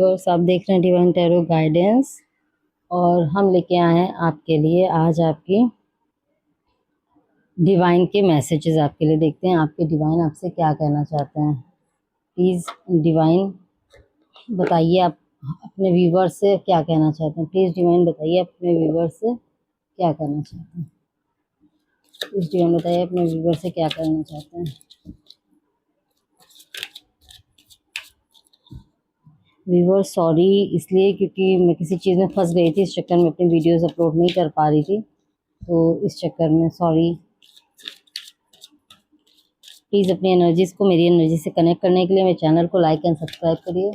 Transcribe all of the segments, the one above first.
Viewers, आप देख रहे हैं डिवाइन टैरो गाइडेंस और हम लेके आए हैं आपके लिए आज आपकी डिवाइन के मैसेजेस आपके लिए। देखते हैं आपके डिवाइन आपसे क्या कहना चाहते हैं। प्लीज़ डिवाइन बताइए आप अपने व्यूअर्स से क्या कहना चाहते हैं। प्लीज़ डिवाइन बताइए अपने व्यूअर्स से क्या करना चाहते हैं। प्लीज़ डिवाइन बताइए अपने व्यूअर्स से क्या करना चाहते हैं। व्यूअर्स सॉरी इसलिए क्योंकि मैं किसी चीज़ में फंस गई थी, इस चक्कर में अपनी वीडियोस अपलोड नहीं कर पा रही थी, तो इस चक्कर में सॉरी। प्लीज़ अपनी एनर्जीज़ को मेरी एनर्जी से कनेक्ट करने के लिए मेरे चैनल को लाइक एंड सब्सक्राइब करिए।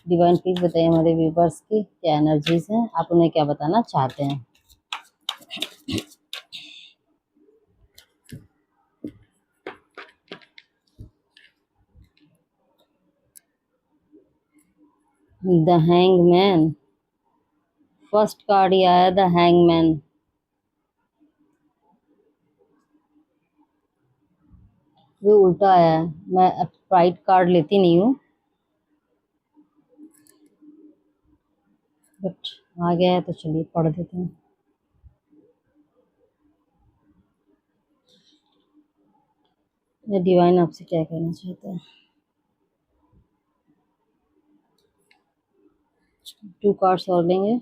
डिवाइन प्लीज़ बताइए हमारे व्यूवर्स की क्या एनर्जीज़ हैं, आप उन्हें क्या बताना चाहते हैं। द हैंगमैन, फर्स्ट कार्ड ये आया द हैंगमैन। वो उल्टा आया है, मैं अब राइट कार्ड लेती नहीं हूँ बट आ गया है तो चलिए पढ़ देते हैं। ये डिवाइन आपसे क्या कहना चाहते हैं। 2 कार्ड्स और लेंगे।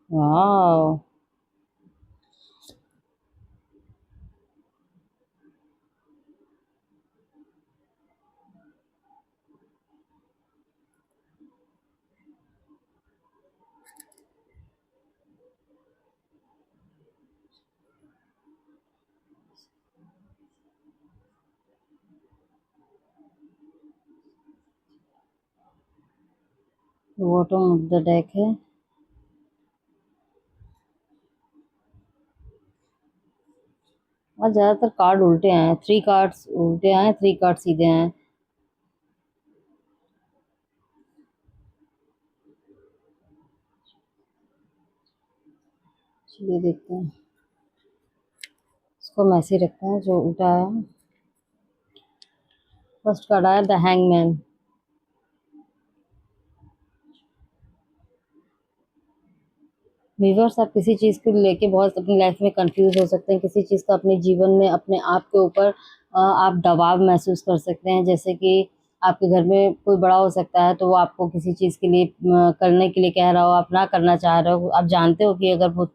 वाह, बॉटम ऑफ द डेक है। और ज़्यादातर कार्ड उल्टे आए हैं, 3 कार्ड्स उल्टे आए हैं, 3 कार्ड सीधे आए हैं। चलिए देखते हैं, इसको हम ऐसे ही रखते हैं जो उल्टा आया। फर्स्ट कार्ड आया द हैंगमैन। व्यूअर्स, आप किसी चीज़ को लेके बहुत अपनी लाइफ में कंफ्यूज हो सकते हैं। किसी चीज़ का अपने जीवन में अपने आप के ऊपर आप दबाव महसूस कर सकते हैं। जैसे कि आपके घर में कोई बड़ा हो सकता है तो वो आपको किसी चीज़ के लिए करने के लिए कह रहा हो, आप ना करना चाह रहे हो। आप जानते हो कि अगर वो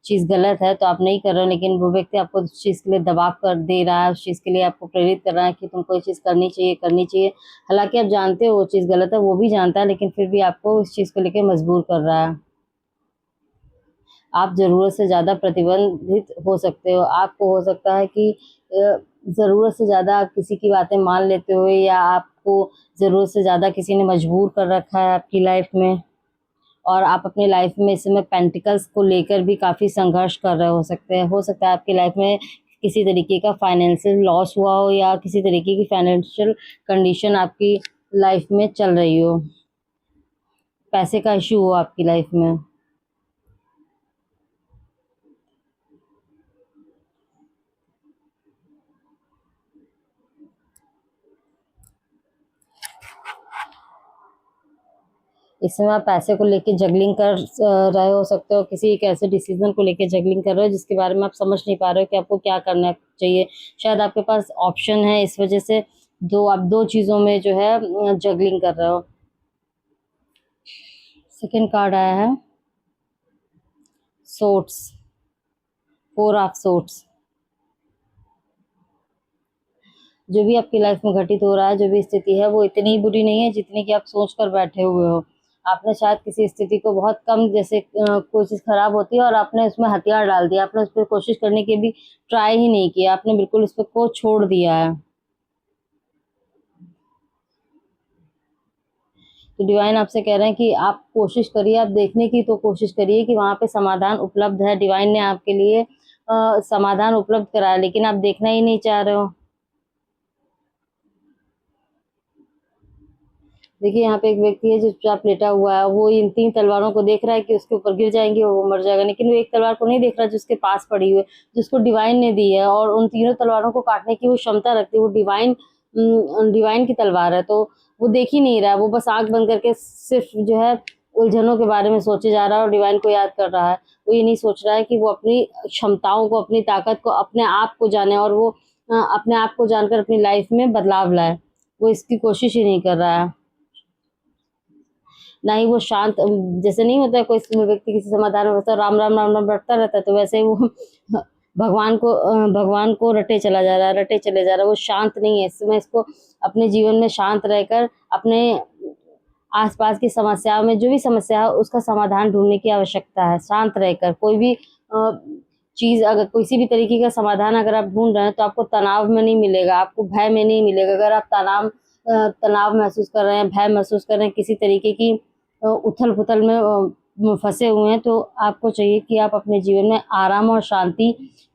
चीज़ गलत है तो आप नहीं कर रहे हो, लेकिन वो व्यक्ति आपको उस चीज़ के लिए दबाव कर दे रहा है, उस चीज़ के लिए आपको प्रेरित कर रहा है कि तुमको ये चीज़ करनी चाहिए करनी चाहिए। हालांकि आप जानते हो वो चीज़ गलत है, वो भी जानता है, लेकिन फिर भी आपको उस चीज़ को लेकर मजबूर कर रहा है। आप ज़रूरत से ज़्यादा प्रतिबंधित हो सकते हो। आपको हो सकता है कि ज़रूरत से ज़्यादा आप किसी की बातें मान लेते हो, या आपको ज़रूरत से ज़्यादा किसी ने मजबूर कर रखा है आपकी लाइफ में, और आप अपनी लाइफ में इस समय पेंटिकल्स को लेकर भी काफ़ी संघर्ष कर रहे हो सकते हैं। हो सकता है आपकी लाइफ में किसी तरीके का फाइनेंशियल लॉस हुआ हो, या किसी तरीके की फाइनेंशियल कंडीशन आपकी लाइफ में चल रही हो, पैसे का इशू हो आपकी लाइफ में। इस समय आप पैसे को लेके जगलिंग कर रहे हो सकते हो। किसी एक ऐसे डिसीजन को लेके जगलिंग कर रहे हो जिसके बारे में आप समझ नहीं पा रहे हो कि आपको क्या करना चाहिए। शायद आपके पास ऑप्शन है, इस वजह से आप दो चीज़ों में जो है जगलिंग कर रहे हो। सेकंड कार्ड आया है सोर्ट्स, 4 ऑफ सोर्ट्स। जो भी आपकी लाइफ में घटित हो रहा है, जो भी स्थिति है, वो इतनी बुरी नहीं है जितनी कि आप सोच कर बैठे हुए हो। आपने शायद किसी स्थिति को बहुत कम, जैसे कोई चीज़ खराब होती है और आपने उसमें हथियार डाल दिया, आपने उस पर कोशिश करने की भी ट्राई ही नहीं किया, आपने बिल्कुल उस पर को छोड़ दिया है। तो डिवाइन आपसे कह रहे हैं कि आप कोशिश करिए, आप देखने की तो कोशिश करिए कि वहाँ पे समाधान उपलब्ध है। डिवाइन ने आपके लिए समाधान उपलब्ध कराया, लेकिन आप देखना ही नहीं चाह रहे हो। देखिए यहाँ पे एक व्यक्ति है जो चुपचाप लेटा हुआ है, वो इन 3 तलवारों को देख रहा है कि उसके ऊपर गिर जाएंगे, वो मर जाएगा, लेकिन वो एक तलवार को नहीं देख रहा जो उसके पास पड़ी हुई है, जिसको डिवाइन ने दी है, और उन तीनों तलवारों को काटने की वो क्षमता रखती है। वो डिवाइन की तलवार है। तो वो देख ही नहीं रहा है, वो बस आँख बंद करके सिर्फ़ जो है उलझनों के बारे में सोचे जा रहा है और डिवाइन को याद कर रहा है। वो ये नहीं सोच रहा है कि वो अपनी क्षमताओं को, अपनी ताकत को, अपने आप को जाने और वो अपने आप को जानकर अपनी लाइफ़ में बदलाव लाए। वो इसकी कोशिश ही नहीं कर रहा है। ना ही वो शांत जैसे नहीं होता है कोई व्यक्ति किसी समाधान में फँसा राम, राम, राम, राम रटता रहता है, तो वैसे ही वो भगवान को रटे चला जा रहा है, रटे चले जा रहा है, वो शांत नहीं है। इस समय इसको अपने जीवन में शांत रहकर अपने आस-पास की समस्याओं में जो भी समस्या है उसका समाधान ढूँढने की आवश्यकता है। शांत रहकर कोई भी चीज़ अगर किसी भी तरीके का समाधान अगर आप ढूँढ रहे हैं तो आपको तनाव में नहीं मिलेगा, आपको भय में नहीं मिलेगा। अगर आप तनाव महसूस कर रहे हैं, भय महसूस कर रहे हैं, किसी तरीके की उथल-पुथल में फँसे हुए हैं, तो आपको चाहिए कि आप अपने जीवन में आराम और शांति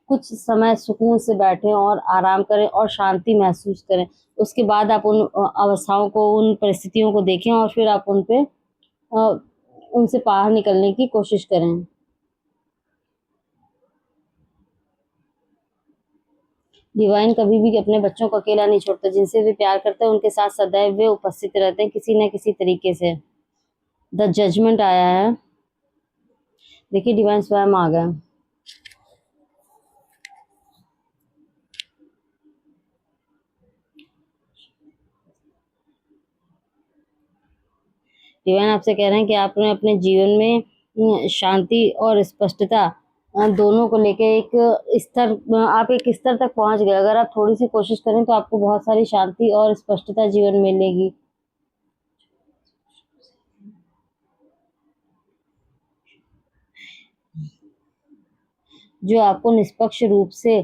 कुछ समय सुकून से बैठें और आराम करें और शांति महसूस करें। उसके बाद आप उन अवस्थाओं को, उन परिस्थितियों को देखें और फिर आप उन पे उनसे बाहर निकलने की कोशिश करें। डिवाइन कभी भी अपने बच्चों को अकेला नहीं छोड़ते, जिनसे वे प्यार करते हैं उनके साथ सदैव वे उपस्थित रहते हैं किसी न किसी तरीके से। द जजमेंट आया है, देखिए डिवाइन स्वयं आ गए। डिवाइन आपसे कह रहे हैं कि आपने अपने जीवन में शांति और स्पष्टता दोनों को लेके आप एक स्तर तक पहुंच गए। अगर आप थोड़ी सी कोशिश करें तो आपको बहुत सारी शांति और स्पष्टता जीवन में मिलेगी। जो आपको निष्पक्ष रूप से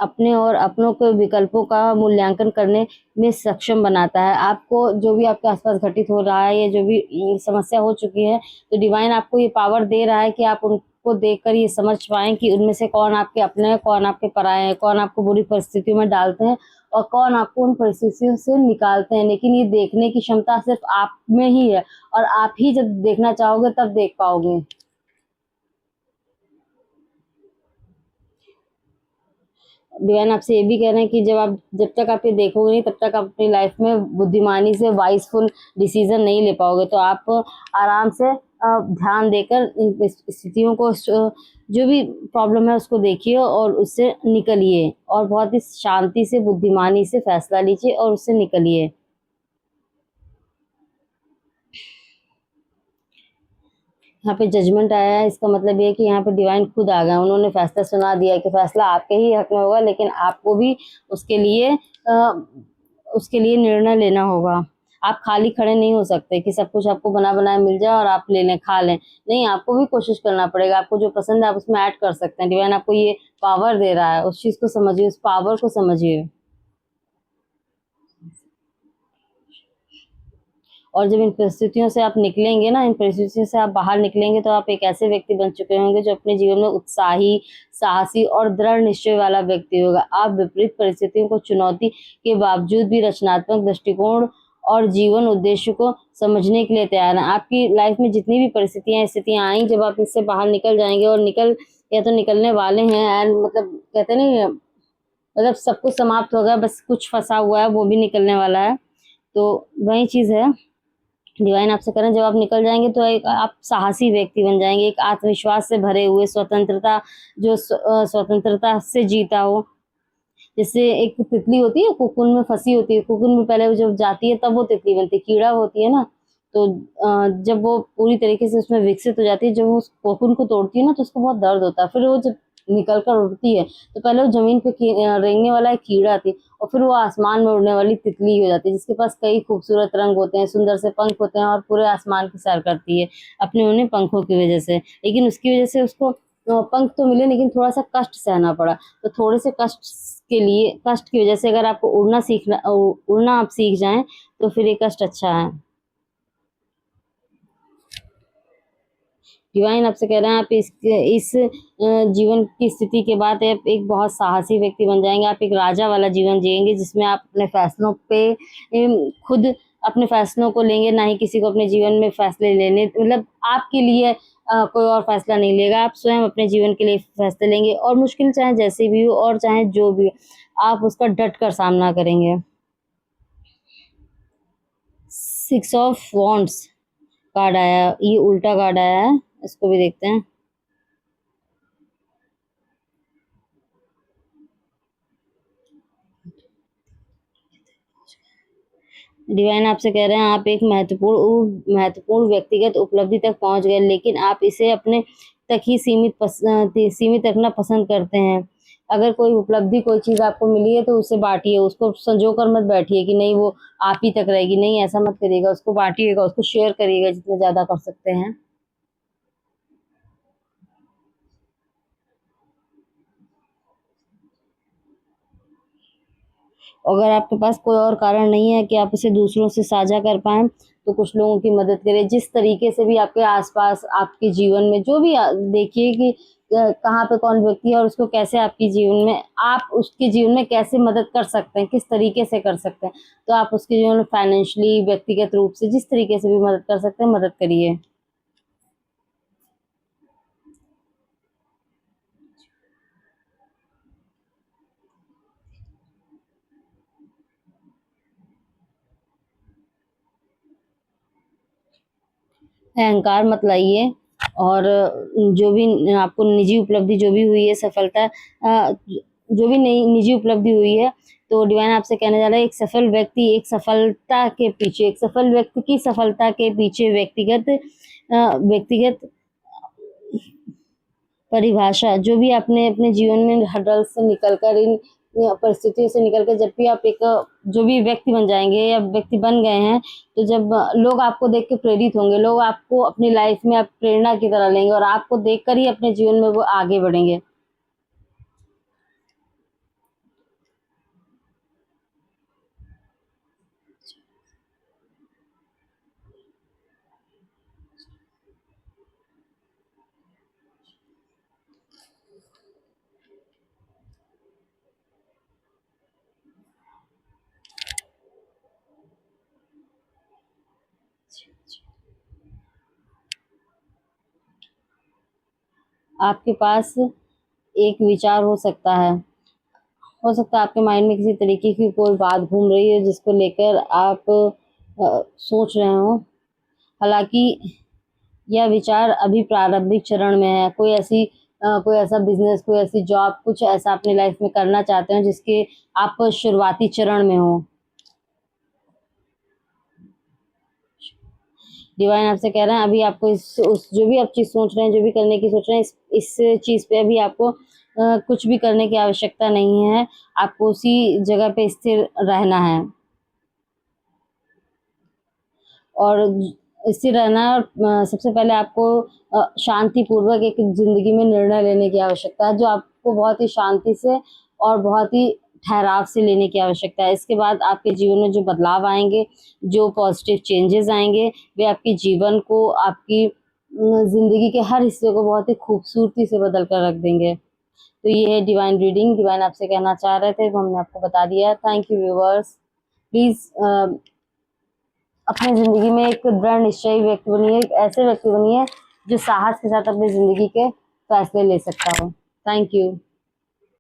अपने और अपनों के विकल्पों का मूल्यांकन करने में सक्षम बनाता है। आपको जो भी आपके आसपास घटित हो रहा है या जो भी समस्या हो चुकी है, तो डिवाइन आपको ये पावर दे रहा है कि आप उनको देखकर ये समझ पाएँ कि उनमें से कौन आपके अपने हैं, कौन आपके पराये हैं, कौन आपको बुरी परिस्थितियों में डालते हैं और कौन आपको उन परिस्थितियों से निकालते हैं। लेकिन ये देखने की क्षमता सिर्फ़ आप में ही है और आप ही जब देखना चाहोगे तब देख पाओगे। डिवाइन आपसे ये भी कह रहे हैं कि जब तक आप ये देखोगे नहीं तब तक आप अपनी लाइफ में बुद्धिमानी से वाइज़फुल डिसीज़न नहीं ले पाओगे। तो आप आराम से ध्यान देकर इन स्थितियों को जो भी प्रॉब्लम है उसको देखिए और उससे निकलिए और बहुत ही शांति से, बुद्धिमानी से फैसला लीजिए और उससे निकलिए। यहाँ पे जजमेंट आया है, इसका मतलब ये है कि यहाँ पे डिवाइन खुद आ गए। उन्होंने फैसला सुना दिया कि फैसला आपके ही हक में होगा, लेकिन आपको भी उसके लिए उसके लिए निर्णय लेना होगा। आप खाली खड़े नहीं हो सकते कि सब कुछ आपको बना-बनाया मिल जाए और आप ले लें, खा लें। नहीं, आपको भी कोशिश करना पड़ेगा। आपको जो पसंद है आप उसमें ऐड कर सकते हैं। डिवाइन आपको ये पावर दे रहा है, उस चीज़ को समझिए, उस पावर को समझिए। और जब इन परिस्थितियों से आप निकलेंगे ना, इन परिस्थितियों से आप बाहर निकलेंगे तो आप एक ऐसे व्यक्ति बन चुके होंगे जो अपने जीवन में उत्साही, साहसी और दृढ़ निश्चय वाला व्यक्ति होगा। आप विपरीत परिस्थितियों को चुनौती के बावजूद भी रचनात्मक दृष्टिकोण और जीवन उद्देश्य को समझने के लिए तैयार हैं। आपकी लाइफ में जितनी भी स्थितियाँ आई, जब आप इससे बाहर निकल जाएँगे और या तो निकलने वाले हैं एंड मतलब कहते नहीं है, मतलब सब कुछ समाप्त हो गया, बस कुछ फँसा हुआ है, वो भी निकलने वाला है। तो वही चीज़ है। डिवाइन आपसे करें जब आप निकल जाएँगे तो एक आप साहसी व्यक्ति बन जाएँगे, एक आत्मविश्वास से भरे हुए स्वतंत्रता से जीता हो। जैसे एक तितली होती है, कोकून में फँसी होती है, कोकून में पहले वो जब जाती है तब वो तितली बनती है, कीड़ा होती है ना, तो जब वो पूरी तरीके से उसमें विकसित हो जाती है, जब वो उस कोकून को तोड़ती है ना तो उसको बहुत दर्द होता है। फिर वो जब निकल कर उड़ती है, तो पहले वो ज़मीन पे रेंगने वाला एक कीड़ा थी और फिर वो आसमान में उड़ने वाली तितली हो जाती है, जिसके पास कई खूबसूरत रंग होते हैं, सुंदर से पंख होते हैं और पूरे आसमान की सैर करती है, अपने उन्हें पंखों की वजह से। लेकिन उसकी वजह से उसको पंख तो मिले लेकिन थोड़ा-सा कष्ट सहना पड़ा। तो थोड़े से कष्ट की वजह से अगर आपको उड़ना आप सीख जाएँ, तो फिर ये कष्ट अच्छा है। डिवाइन आपसे कह रहे हैं आप इस जीवन की स्थिति के बाद आप एक बहुत साहसी व्यक्ति बन जाएँगे, आप एक राजा वाला जीवन जिएँगे जिसमें आप अपने फैसलों पे खुद अपने फैसलों को लेंगे, ना ही किसी को अपने जीवन में फैसले लेने मतलब आपके लिए कोई और फैसला नहीं लेगा, आप स्वयं अपने जीवन के लिए फैसले लेंगे और मुश्किल चाहे जैसी भी हो और चाहे जो भी हो, आप उसका डट कर सामना करेंगे। सिक्स ऑफ वॉन्ड्स कार्ड आया, ये उल्टा कार्ड आया है, इसको भी देखते हैं। डिवाइन आपसे कह रहे हैं आप एक महत्वपूर्ण व्यक्तिगत उपलब्धि तक पहुंच गए, लेकिन आप इसे अपने तक ही सीमित रखना पसंद करते हैं। अगर कोई उपलब्धि, कोई चीज़ आपको मिली है तो उसे बांटिए, उसको संजो कर मत बैठिए कि नहीं वो आप ही तक रहेगी, नहीं ऐसा मत करिएगा, उसको बांटिएगा, उसको शेयर करिएगा जितना ज़्यादा कर सकते हैं। अगर आपके पास कोई और कारण नहीं है कि आप इसे दूसरों से साझा कर पाएँ, तो कुछ लोगों की मदद करें। जिस तरीके से भी आपके आस-पास, आपके जीवन में जो भी देखिए कि कहाँ पे कौन व्यक्ति है और उसको कैसे आपके जीवन में, आप उसके जीवन में कैसे मदद कर सकते हैं, किस तरीके से कर सकते हैं। तो आप उसके जीवन में फाइनेंशियली, व्यक्तिगत रूप से जिस तरीके से भी मदद कर सकते हैं, मदद करिए। अहंकार मत लाइए, और जो भी आपको निजी उपलब्धि जो भी हुई है, सफलता जो भी नई निजी उपलब्धि हुई है, तो डिवाइन आपसे कहने जा रहा है एक सफल व्यक्ति की सफलता के पीछे व्यक्तिगत परिभाषा, जो भी आपने अपने जीवन में हर्डल से निकलकर, इन परिस्थितियों से निकलकर, जब भी आप एक जो भी व्यक्ति बन जाएँगे या व्यक्ति बन गए हैं, तो जब लोग आपको देख के प्रेरित होंगे, लोग आपको अपनी लाइफ में आप प्रेरणा की तरह लेंगे और आपको देखकर ही अपने जीवन में वो आगे बढ़ेंगे। आपके पास एक विचार हो सकता है आपके माइंड में किसी तरीके की कोई बात घूम रही है जिसको लेकर आप सोच रहे हो। हालाँकि यह विचार अभी प्रारंभिक चरण में है। कोई ऐसा बिज़नेस, कोई ऐसी जॉब, कुछ ऐसा अपनी लाइफ़ में करना चाहते हो जिसके आप शुरुआती चरण में हो। डिवाइन आपसे कह रहे हैं अभी आपको इस उस जो भी आप चीज़ सोच रहे हैं, जो भी करने की सोच रहे हैं, इस चीज़ पे अभी आपको कुछ भी करने की आवश्यकता नहीं है। आपको उसी जगह पे स्थिर रहना है। और स्थिर रहना है, और सबसे पहले आपको शांतिपूर्वक एक ज़िंदगी में निर्णय लेने की आवश्यकता है, जो आपको बहुत ही शांति से और बहुत ही ठहराव से लेने की आवश्यकता है। इसके बाद आपके जीवन में जो बदलाव आएँगे, जो पॉज़िटिव चेंजेज़ आएँगे, वे आपके जीवन को, आपकी ज़िंदगी के हर हिस्से को बहुत ही खूबसूरती से बदल कर रख देंगे। तो ये है डिवाइन रीडिंग, डिवाइन आपसे कहना चाह रहे थे, वो हमने आपको बता दिया। Thank you viewers. प्लीज़ अपनी ज़िंदगी में एक दृढ़ निश्चयी व्यक्ति बनिए, एक ऐसे व्यक्ति बनिए जो साहस के साथ अपनी ज़िंदगी के फैसले ले सकता हो। Thank you.